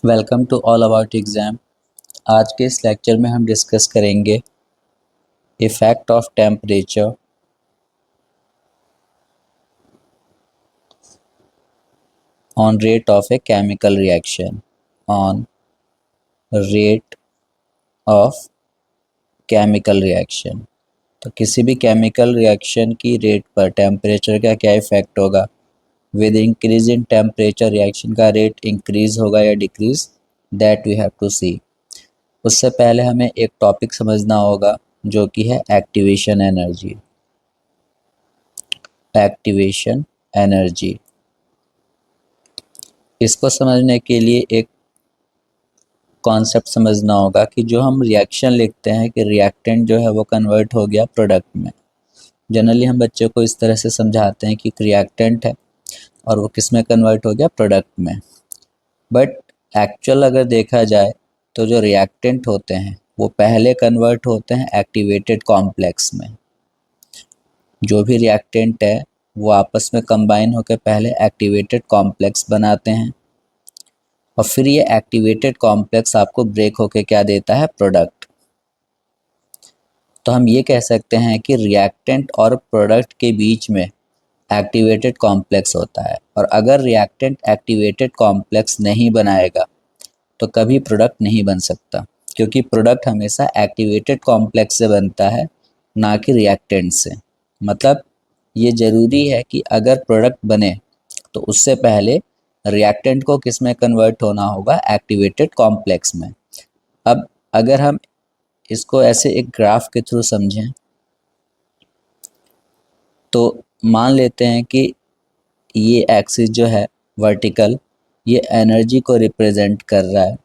Welcome to all about exam. आज के इस लेक्चर में हम डिस्कस करेंगे effect of temperature on rate of a chemical reaction on rate of chemical reaction. तो किसी भी केमिकल रिएक्शन की रेट पर टेम्परेचर का क्या इफ़ेक्ट होगा। With increase in temperature reaction का रेट इंक्रीज होगा या decrease, that we have to see. उससे पहले हमें एक टॉपिक समझना होगा जो कि है एक्टिवेशन एनर्जी। एक्टिवेशन एनर्जी, इसको समझने के लिए एक कॉन्सेप्ट समझना होगा कि जो हम रिएक्शन लिखते हैं कि रिएक्टेंट जो है वो कन्वर्ट हो गया प्रोडक्ट में। जनरली हम बच्चों को इस तरह से समझाते हैं कि रिएक्टेंट है और वो किस में कन्वर्ट हो गया, प्रोडक्ट में। बट एक्चुअल अगर देखा जाए तो जो रिएक्टेंट होते हैं वो पहले कन्वर्ट होते हैं एक्टिवेटेड कॉम्प्लेक्स में। जो भी रिएक्टेंट है वो आपस में कंबाइन होकर पहले एक्टिवेटेड कॉम्प्लेक्स बनाते हैं और फिर ये एक्टिवेटेड कॉम्प्लेक्स आपको ब्रेक होके क्या देता है, प्रोडक्ट। तो हम ये कह सकते हैं कि रिएक्टेंट और प्रोडक्ट के बीच में एक्टिवेटेड कॉम्प्लेक्स होता है, और अगर रिएक्टेंट एक्टिवेटेड कॉम्प्लेक्स नहीं बनाएगा तो कभी प्रोडक्ट नहीं बन सकता, क्योंकि प्रोडक्ट हमेशा एक्टिवेटेड कॉम्प्लेक्स से बनता है, ना कि रिएक्टेंट से। मतलब ये ज़रूरी है कि अगर प्रोडक्ट बने तो उससे पहले रिएक्टेंट को किस में कन्वर्ट होना होगा, एक्टिवेटेड कॉम्प्लेक्स में। अब अगर हम इसको ऐसे एक ग्राफ के थ्रू समझें तो मान लेते हैं कि ये एक्सिस जो है वर्टिकल, ये एनर्जी को रिप्रेजेंट कर रहा है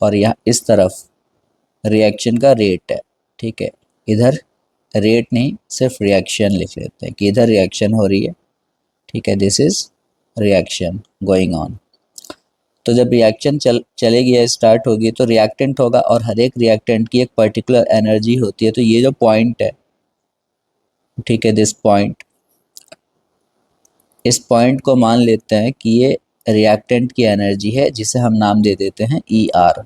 और यहाँ इस तरफ रिएक्शन का रेट है। ठीक है, इधर रेट नहीं, सिर्फ रिएक्शन लिख लेते हैं कि इधर रिएक्शन हो रही है। ठीक है, this is reaction going on. तो जब रिएक्शन चलेगी या स्टार्ट होगी तो रिएक्टेंट होगा, और हर एक रिएक्टेंट की एक पर्टिकुलर एनर्जी होती है। तो ये जो पॉइंट है, ठीक है, दिस पॉइंट, इस पॉइंट को मान लेते हैं कि ये रिएक्टेंट की एनर्जी है, जिसे हम नाम दे देते हैं ER।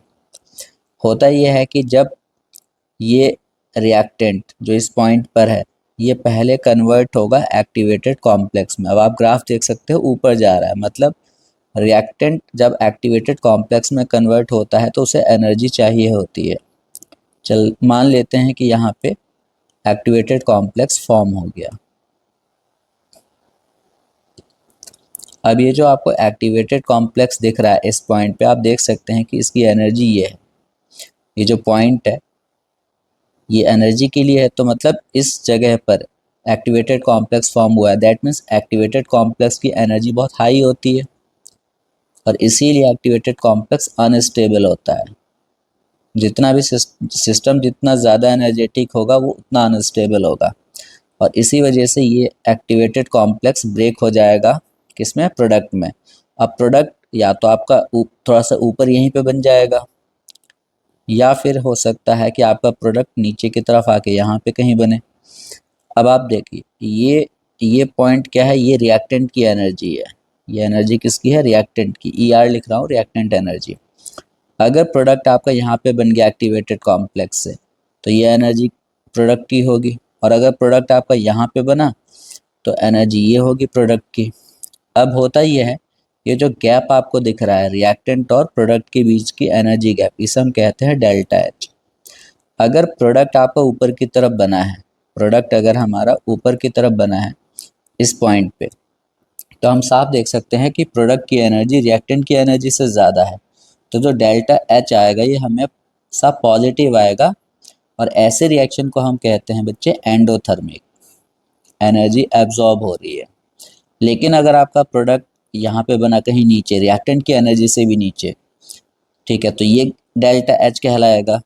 होता यह है कि जब ये रिएक्टेंट जो इस पॉइंट पर है ये पहले कन्वर्ट होगा एक्टिवेटेड कॉम्प्लेक्स में। अब आप ग्राफ देख सकते हो, ऊपर जा रहा है, मतलब रिएक्टेंट जब एक्टिवेटेड कॉम्प्लेक्स में कन्वर्ट होता है तो उसे एनर्जी चाहिए होती है। चल मान लेते हैं कि यहाँ पे एक्टिवेटेड कॉम्प्लेक्स फॉर्म हो गया। अब ये जो आपको एक्टिवेटेड कॉम्प्लेक्स दिख रहा है इस पॉइंट पे, आप देख सकते हैं कि इसकी एनर्जी ये है। ये जो पॉइंट है ये एनर्जी के लिए है, तो मतलब इस जगह पर एक्टिवेटेड कॉम्प्लेक्स फॉर्म हुआ है। दैट मीन्स एक्टिवेटेड कॉम्प्लेक्स की एनर्जी बहुत हाई होती है, और इसीलिए एक्टिवेटेड कॉम्प्लेक्स अनस्टेबल होता है। जितना भी सिस्टम जितना ज़्यादा एनर्जेटिक होगा वो उतना अनस्टेबल होगा, और इसी वजह से ये एक्टिवेटेड कॉम्प्लेक्स ब्रेक हो जाएगा किसमें, प्रोडक्ट में। अब प्रोडक्ट या तो आपका थोड़ा सा ऊपर यहीं पे बन जाएगा, या फिर हो सकता है कि आपका प्रोडक्ट नीचे की तरफ आके यहाँ पे कहीं बने। अब आप देखिए ये पॉइंट क्या है, ये रिएक्टेंट की एनर्जी है। ये एनर्जी किसकी है, रिएक्टेंट की। ER लिख रहा हूँ, रिएक्टेंट एनर्जी। अगर प्रोडक्ट आपका यहाँ पे बन गया एक्टिवेटेड कॉम्प्लेक्स से तो ये एनर्जी प्रोडक्ट की होगी, और अगर प्रोडक्ट आपका यहाँ पे बना तो एनर्जी ये होगी प्रोडक्ट की। अब होता ये है, ये जो गैप आपको दिख रहा है रिएक्टेंट और प्रोडक्ट के बीच की एनर्जी गैप, इसे हम कहते हैं डेल्टा H। अगर प्रोडक्ट आपका ऊपर की तरफ बना है, प्रोडक्ट अगर हमारा ऊपर की तरफ बना है इस पॉइंट पे, तो हम साफ देख सकते हैं कि प्रोडक्ट की एनर्जी रिएक्टेंट की एनर्जी से ज़्यादा है। तो जो डेल्टा H आएगा ये हमें सब पॉजिटिव आएगा, और ऐसे रिएक्शन को हम कहते हैं बच्चे एंडोथर्मिक। एनर्जी एब्जॉर्ब हो रही है। लेकिन अगर आपका प्रोडक्ट यहाँ पे बना कहीं नीचे, रिएक्टेंट की एनर्जी से भी नीचे, ठीक है, तो ये डेल्टा H कहलाएगा,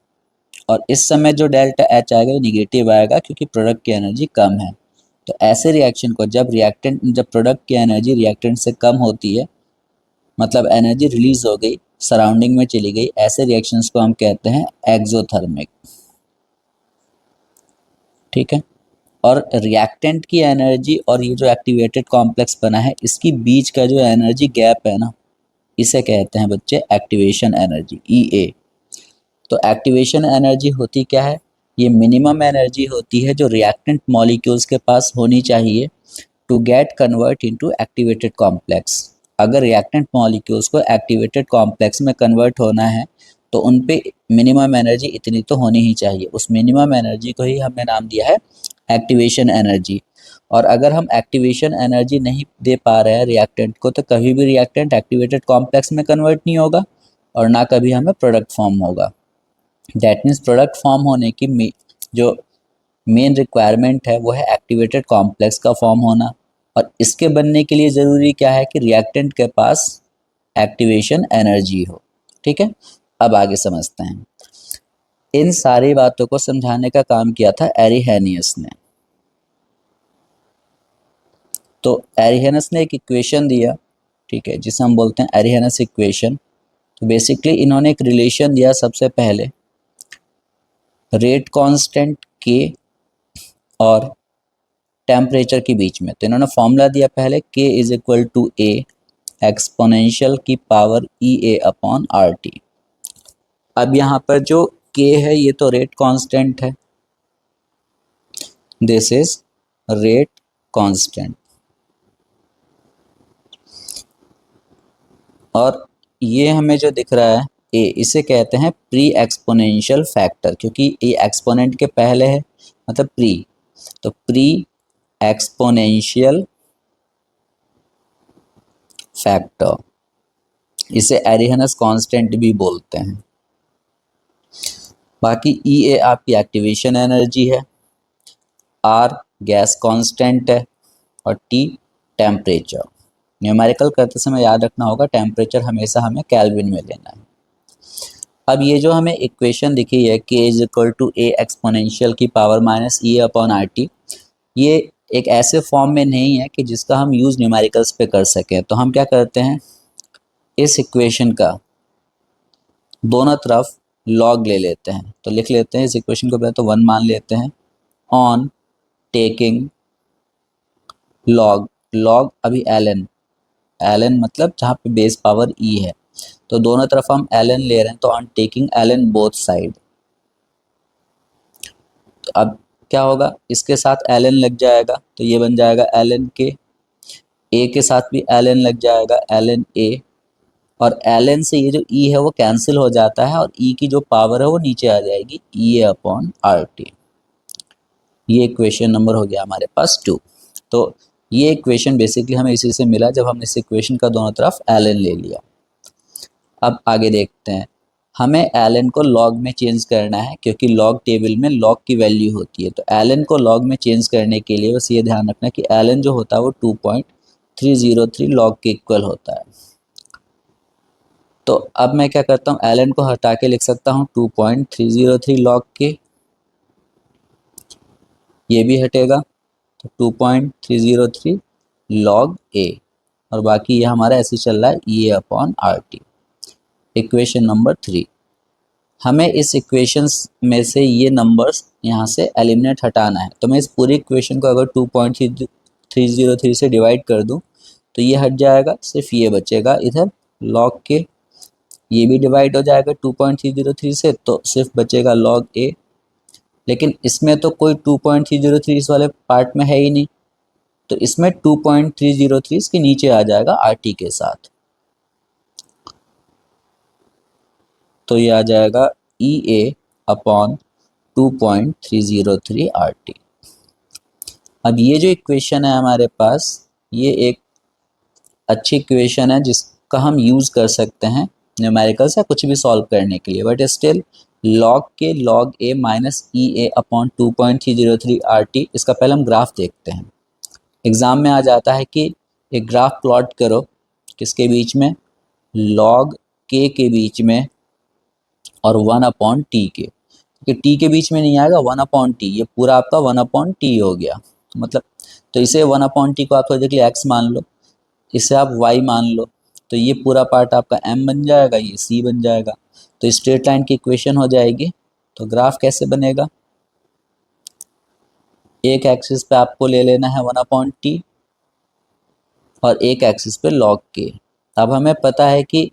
और इस समय जो डेल्टा H आएगा ये निगेटिव आएगा, क्योंकि प्रोडक्ट की एनर्जी कम है। तो ऐसे रिएक्शन को जब प्रोडक्ट की एनर्जी रिएक्टेंट से कम होती है, मतलब एनर्जी रिलीज हो गई, सराउंडिंग में चली गई, ऐसे रिएक्शंस को हम कहते हैं एक्सोथर्मिक। ठीक है, और रिएक्टेंट की एनर्जी और ये जो एक्टिवेटेड कॉम्प्लेक्स बना है इसकी बीच का जो एनर्जी गैप है ना, इसे कहते हैं बच्चे एक्टिवेशन एनर्जी, EA। तो एक्टिवेशन एनर्जी होती क्या है? ये मिनिमम एनर्जी होती है जो रिएक्टेंट मॉलिक्यूल्स के पास होनी चाहिए to get convert into activated complex. अगर रिएक्टेंट मॉलिक्यूल्स को एक्टिवेटेड कॉम्प्लेक्स में कन्वर्ट होना है तो उन पे मिनिमम एनर्जी इतनी तो होनी ही चाहिए। उस मिनिमम एनर्जी को ही हमने नाम दिया है एक्टिवेशन एनर्जी। और अगर हम एक्टिवेशन एनर्जी नहीं दे पा रहे हैं रिएक्टेंट को, तो कभी भी रिएक्टेंट एक्टिवेटेड कॉम्प्लेक्स में कन्वर्ट नहीं होगा और ना कभी हमें प्रोडक्ट फॉर्म होगा। दैट मीन्स प्रोडक्ट फॉर्म होने की जो मेन रिक्वायरमेंट है वो है एक्टिवेटेड कॉम्प्लेक्स का फॉर्म होना। और इसके बनने के लिए ज़रूरी क्या है कि रिएक्टेंट के पास एक्टिवेशन एनर्जी हो। ठीक है, अब आगे समझते हैं। इन सारी बातों को समझाने का काम किया था एरिहेनियस ने। तो एरिहेनियस ने एक इक्वेशन दिया, ठीक है, जिसे हम बोलते हैं एरिहेनियस इक्वेशन। तो बेसिकली इन्होंने एक रिलेशन दिया सबसे पहले रेट कांस्टेंट के और टेम्परेचर के बीच में। तो इन्होंने फॉर्मूला दिया पहले K is equal to A exponential की पावर EA अपॉन RT। अब यहाँ पर जो K है ये तो रेट कांस्टेंट है, दिस इज रेट कांस्टेंट। और ये हमें जो दिख रहा है A, इसे कहते हैं प्री एक्सपोनेंशियल फैक्टर, क्योंकि ये एक्सपोनेंट के पहले है मतलब प्री। तो प्री एक्सपोनेंशियल फैक्टर, इसे एरिहेनियस कांस्टेंट भी बोलते हैं। बाकी EA आपकी एक्टिवेशन एनर्जी है, R गैस कांस्टेंट है और T टेम्परेचर। न्यूमेरिकल करते समय याद रखना होगा टेम्परेचर हमेशा हमें केल्विन में लेना है। अब ये जो हमें इक्वेशन दिखी है K is equal to A exponential की power minus EA upon RT, ये एक ऐसे फॉर्म में नहीं है कि जिसका हम यूज़ न्यूमेरिकल्स पे कर सकें। तो हम क्या करते हैं, इस इक्वेशन का दोनों तरफ लॉग ले लेते हैं। तो लिख लेते हैं इस इक्वेशन को पहले तो 1 मान लेते हैं ऑन टेकिंग लॉग, लॉग अभी ln मतलब जहाँ पे बेस पावर E है, तो दोनों तरफ हम ln ले रहे हैं, तो on taking ln both side. तो अब क्या होगा, इसके साथ ln लग जाएगा तो ये बन जाएगा ln के, A के साथ भी ln लग जाएगा ln A, और ln से ये जो E है वो कैंसिल हो जाता है और E की जो पावर है वो नीचे आ जाएगी EA अपॉन RT। ये इक्वेशन नंबर हो गया हमारे पास 2। तो ये इक्वेशन बेसिकली हमें इसी से मिला जब हमने इस इक्वेशन का दोनों तरफ ln ले लिया। अब आगे देखते हैं, हमें ln को log में चेंज करना है क्योंकि log टेबल में log की वैल्यू होती है। तो ln को log में चेंज करने के लिए बस ये ध्यान रखना कि ln जो होता है वो 2.303 log के इक्वल होता है। तो अब मैं क्या करता हूँ, ln को हटा के लिख सकता हूँ 2.303 log के, ये भी हटेगा तो 2.303 log A, और बाकी ये हमारा ऐसे चल रहा है EA upon RT। Equation number 3, हमें इस इक्वेशन में से ये नंबर्स यहाँ से एलिमिनेट हटाना है। तो मैं इस पूरी इक्वेशन को अगर 2.303 से डिवाइड कर दूँ तो ये हट जाएगा, सिर्फ ये बचेगा इधर log के, ये भी डिवाइड हो जाएगा 2.303 से, तो सिर्फ बचेगा log A। लेकिन इसमें तो कोई 2.303 इस वाले पार्ट में है ही नहीं, तो इसमें 2.303 इसके नीचे आ जाएगा RT के साथ, तो ये आ जाएगा EA अपॉन 2.303 RT। अब ये जो इक्वेशन है हमारे पास, ये एक अच्छी इक्वेशन है जिसका हम यूज़ कर सकते हैं न्यूमेरिकल्स या कुछ भी सॉल्व करने के लिए, बट स्टिल log के log A minus EA upon 2.303 RT, इसका पहले हम ग्राफ देखते हैं। एग्ज़ाम में आ जाता है कि एक ग्राफ प्लॉट करो किसके बीच में, log K के बीच में और 1 अपॉन T के, क्योंकि T के बीच में नहीं आएगा 1 अपॉन T, ये पूरा आपका 1 अपॉन T हो गया मतलब। तो इसे 1 अपॉन T को आप थोड़ी देर के लिए x मान लो, इसे आप y मान लो, तो ये पूरा पार्ट आपका m बन जाएगा, ये c बन जाएगा। तो स्ट्रेट लाइन की इक्वेशन हो जाएगी। तो ग्राफ कैसे बनेगा, एक एक्सिस पे आपको ले लेना है 1 अपॉन T और एक एक्सिस पे log K। अब हमें पता है कि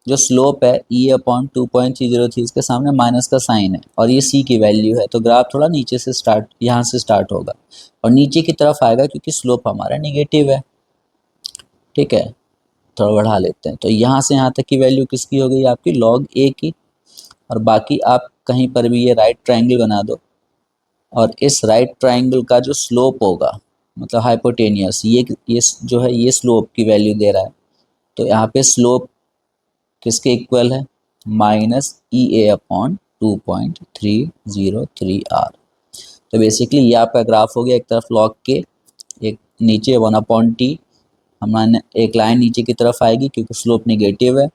जो स्लोप है E/2.303 इसके सामने माइनस का साइन है और ये C की वैल्यू है, तो ग्राफ थोड़ा नीचे से स्टार्ट, यहाँ से स्टार्ट होगा और नीचे की तरफ आएगा क्योंकि स्लोप हमारा निगेटिव है। ठीक है, थोड़ा बढ़ा लेते हैं। तो यहाँ से यहाँ तक की वैल्यू किसकी हो गई? आपकी log A की। और बाकी आप कहीं पर भी ये राइट ट्रायंगल बना दो और इस राइट ट्रायंगल का जो स्लोप होगा, मतलब हाइपोटेनियस, ये जो है ये स्लोप की वैल्यू दे रहा है, तो यहाँ पे स्लोप किसके इक्वल है? -EA/2.303R। तो बेसिकली ये आपका ग्राफ हो गया, एक तरफ log के, एक नीचे 1/t, हमारे एक लाइन नीचे की तरफ आएगी क्योंकि स्लोप निगेटिव है,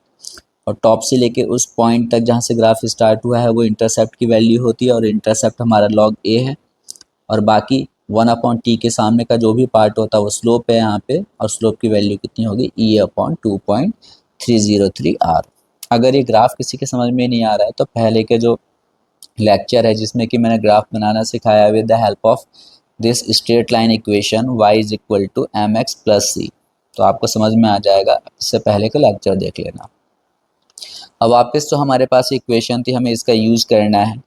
और टॉप से लेके उस पॉइंट तक जहाँ से ग्राफ स्टार्ट हुआ है वो इंटरसेप्ट की वैल्यू होती है, और इंटरसेप्ट हमारा log A है, और बाकी 1/t के सामने का जो भी पार्ट होता है वो स्लोप है यहाँ पे, और स्लोप की वैल्यू कितनी होगी? E/2.303R। अगर ये ग्राफ किसी के समझ में नहीं आ रहा है तो पहले के जो लेक्चर है जिसमें कि मैंने ग्राफ बनाना सिखाया with the help of this straight line equation y=mx+c, तो आपको समझ में आ जाएगा। इससे पहले का लेक्चर देख लेना। अब वापस तो हमारे पास इक्वेशन थी, हमें इसका यूज़ करना है,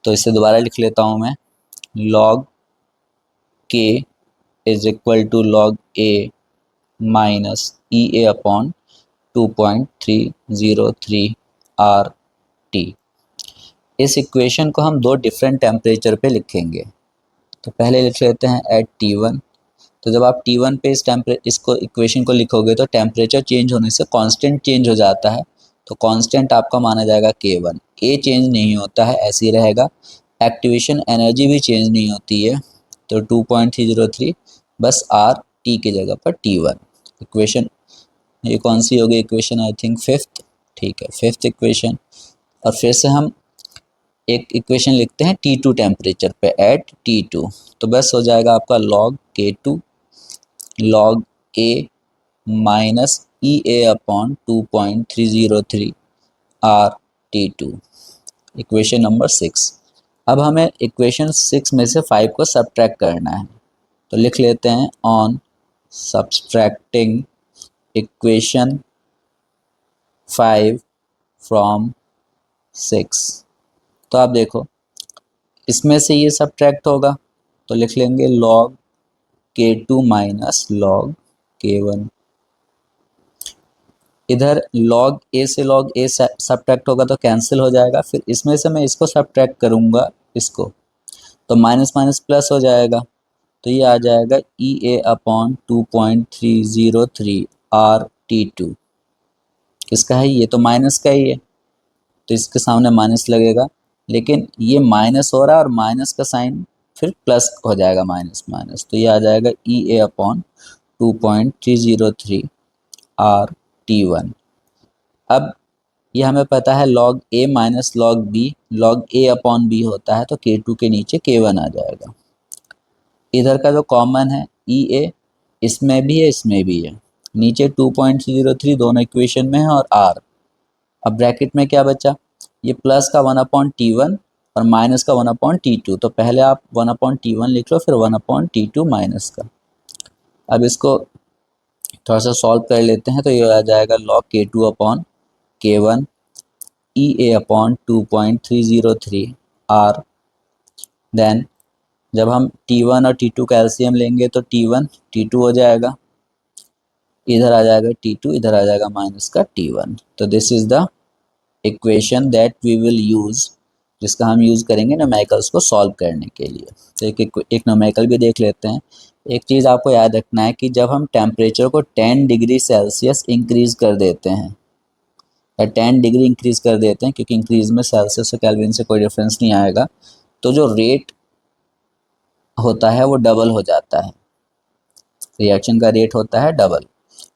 तो इसे दोबारा लिख लेता हूँ मैं। log k = log A minus EA/2.303RT। इस इक्वेशन को हम दो डिफरेंट टेम्परेचर पे लिखेंगे। तो पहले लिख लेते हैं एट T1। तो जब आप T1 पे इसको इक्वेशन को लिखोगे तो टेम्परेचर चेंज होने से कांस्टेंट चेंज हो जाता है, तो कांस्टेंट आपका माना जाएगा K1। A चेंज नहीं होता है, ऐसे ही रहेगा। एक्टिवेशन एनर्जी भी चेंज नहीं होती है, तो 2.303 बस R T की जगह पर T1। इक्वेशन ये कौन सी होगी? Equation I think fifth. ठीक है, फिफ्थ इक्वेशन। और फिर से हम एक इक्वेशन लिखते हैं T2 टेम्परेचर पे एट T2, तो बस हो जाएगा आपका log K2 log A minus EA/2.303 R T2, equation number 6। अब हमें इक्वेशन 6 में से 5 को सब्ट्रैक्ट करना है, तो लिख लेते हैं ऑन सब्ट्रैक्टिंग इक्वेशन 5 फ्रॉम 6। तो आप देखो इसमें से ये सब्ट्रैक्ट होगा, तो लिख लेंगे log K2 minus log K1। इधर log A से log A सब्ट्रैक्ट होगा तो कैंसिल हो जाएगा, फिर इसमें से मैं इसको सब्ट्रैक्ट करूँगा इसको, तो माइनस माइनस प्लस हो जाएगा, तो ये आ जाएगा EA/2.303 R T2। किसका है? ये तो माइनस का ही है, तो इसके सामने माइनस लगेगा, लेकिन ये माइनस हो रहा है और माइनस का साइन फिर प्लस हो जाएगा, माइनस माइनस, तो ये आ जाएगा EA/2.303 R T1। अब ये हमें पता है log A minus log B, log A/B होता है, तो K2 के नीचे K1 आ जाएगा। इधर का जो कॉमन है EA, इसमें भी है इसमें भी है, नीचे 2.303 दोनों इक्वेशन में है, और R। अब ब्रैकेट में क्या बचा? ये प्लस का 1/T1 और माइनस का 1/T2, तो पहले आप 1/T1 लिख लो, फिर 1/T2 माइनस का। अब इसको थोड़ा सा सॉल्व कर लेते हैं, तो ये आ जाएगा log K2/K1 EA/2.303 R। Then जब हम T1 और T2 का एलसीएम लेंगे तो T1 T2 हो जाएगा, इधर आ जाएगा T2, इधर आ जाएगा माइनस का T1। तो this is the equation that we will use, जिसका हम यूज़ करेंगे न्यूमेरिकल्स को सॉल्व करने के लिए। तो एक न्यूमेरिकल भी देख लेते हैं। एक चीज़ आपको याद रखना है कि जब हम टेम्परेचर को 10 डिग्री सेल्सियस इंक्रीज़ कर देते हैं, या 10 डिग्री इंक्रीज़ कर देते हैं, क्योंकि इंक्रीज़ में सेल्सियस और केल्विन से कोई डिफरेंस नहीं आएगा, तो जो रेट होता है वो डबल हो जाता है। रिएक्शन का रेट होता है डबल,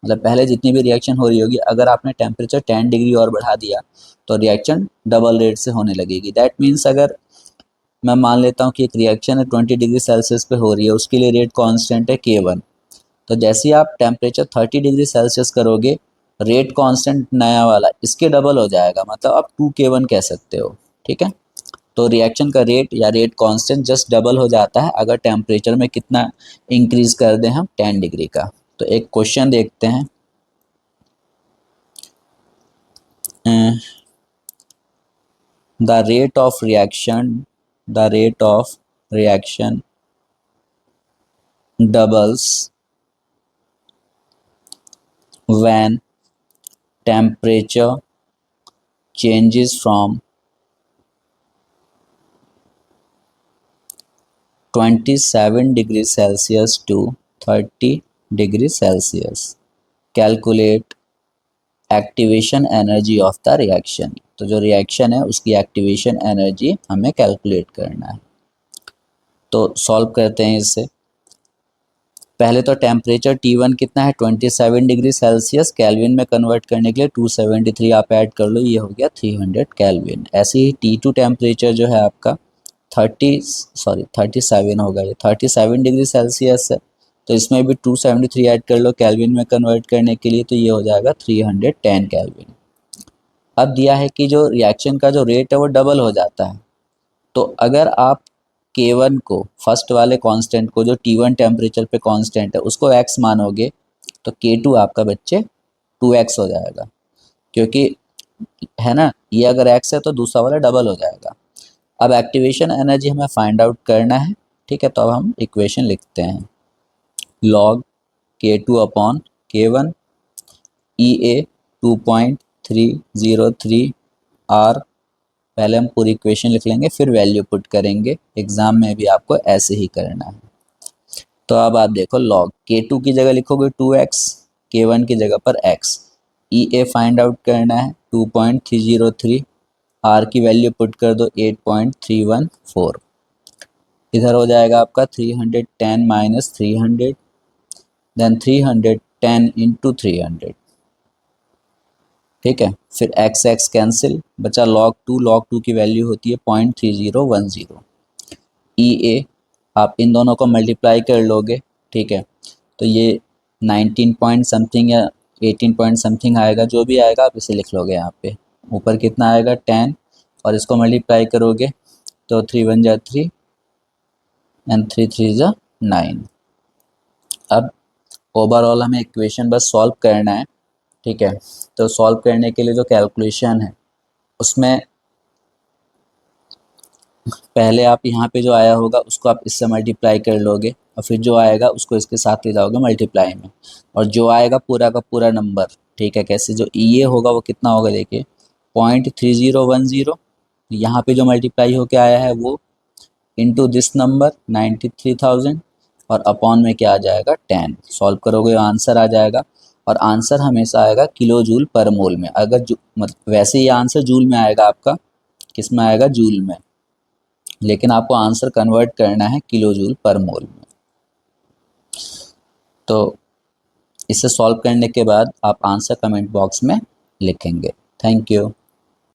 मतलब पहले जितनी भी रिएक्शन हो रही होगी, अगर आपने टेम्परेचर 10 डिग्री और बढ़ा दिया तो रिएक्शन डबल रेट से होने लगेगी। दैट मीन्स अगर मैं मान लेता हूँ कि एक रिएक्शन है 20 डिग्री सेल्सियस पे हो रही है, उसके लिए रेट कांस्टेंट है K1, तो जैसे ही आप टेम्परेचर 30 डिग्री सेल्सियस करोगे, रेट कांस्टेंट नया वाला इसके डबल हो जाएगा, मतलब आप 2K1 कह सकते हो। ठीक है, तो रिएक्शन का रेट या रेट कांस्टेंट जस्ट डबल हो जाता है अगर टेम्परेचर में कितना इंक्रीज कर दें हम 10 डिग्री का। तो एक क्वेश्चन देखते हैं। the rate of reaction doubles when temperature changes from 27 degrees Celsius to 30 degrees Celsius. Calculate activation energy of the reaction. तो जो रिएक्शन है उसकी एक्टिवेशन एनर्जी हमें कैलकुलेट करना है। तो सॉल्व करते हैं इससे। पहले तो टेम्परेचर T1 कितना है 27 डिग्री सेल्सियस, केल्विन में कन्वर्ट करने के लिए 273 आप ऐड कर लो, ये हो गया 300 केल्विन। ऐसे ही T2 टेम्परेचर जो है आपका 37 होगा, ये 37 डिग्री सेल्सियस है, तो इसमें भी 273 ऐड कर लो केल्विन में कन्वर्ट करने के लिए, तो ये हो जाएगा 310 केल्विन। अब दिया है कि जो रिएक्शन का जो रेट है वो डबल हो जाता है, तो अगर आप K1 को फर्स्ट वाले कांस्टेंट को जो T1 टेम्परेचर पे कांस्टेंट है उसको x मानोगे तो K2 आपका बच्चे 2x हो जाएगा, क्योंकि है ना, ये अगर x है तो दूसरा वाला डबल हो जाएगा। अब एक्टिवेशन एनर्जी हमें फाइंड आउट करना है, ठीक है। तो अब हम इक्वेशन लिखते हैं, log K2 upon K1 EA 2.303 R। पहले हम पूरी इक्वेशन लिख लेंगे फिर वैल्यू पुट करेंगे, एग्जाम में भी आपको ऐसे ही करना है। तो अब आप देखो log K2 की जगह लिखोगे 2x, K1 की जगह पर x, EA फाइंड आउट करना है 2.303, R की वैल्यू पुट कर दो 8.314, इधर हो जाएगा आपका 310 माइनस 300, देन 310 इंटू 300, ठीक है। फिर x x कैंसिल, बचा log 2 की वैल्यू होती है 0.3010। EA आप इन दोनों को मल्टीप्लाई कर लोगे, ठीक है, तो ये 19 पॉइंट समथिंग या 18 पॉइंट समथिंग आएगा, जो भी आएगा आप इसे लिख लोगे यहाँ पे। ऊपर कितना आएगा 10, और इसको मल्टीप्लाई करोगे तो 3 1 जा 3 एंड 3 3 जा 9। अब ओवरऑल हमें इक्वेशन बस सॉल्व करना है, ठीक है। तो सॉल्व करने के लिए जो कैलकुलेशन है उसमें पहले आप यहाँ पे जो आया होगा उसको आप इससे मल्टीप्लाई कर लोगे, और फिर जो आएगा उसको इसके साथ ले जाओगे मल्टीप्लाई में, और जो आएगा पूरा का पूरा नंबर, ठीक है। कैसे, जो EA होगा वो कितना होगा देखिए 0.3010, यहाँ पे जो मल्टीप्लाई होके आया है वो इंटू दिस नंबर 93,000, और अपॉन में क्या आ जाएगा 10। सॉल्व करोगे आंसर आ जाएगा, और आंसर हमेशा आएगा किलो जूल पर मोल में। अगर वैसे ही आंसर जूल में आएगा आपका, किस में आएगा, जूल में, लेकिन आपको आंसर कन्वर्ट करना है किलो जूल पर मोल में। तो इसे सॉल्व करने के बाद आप आंसर कमेंट बॉक्स में लिखेंगे। Thank you.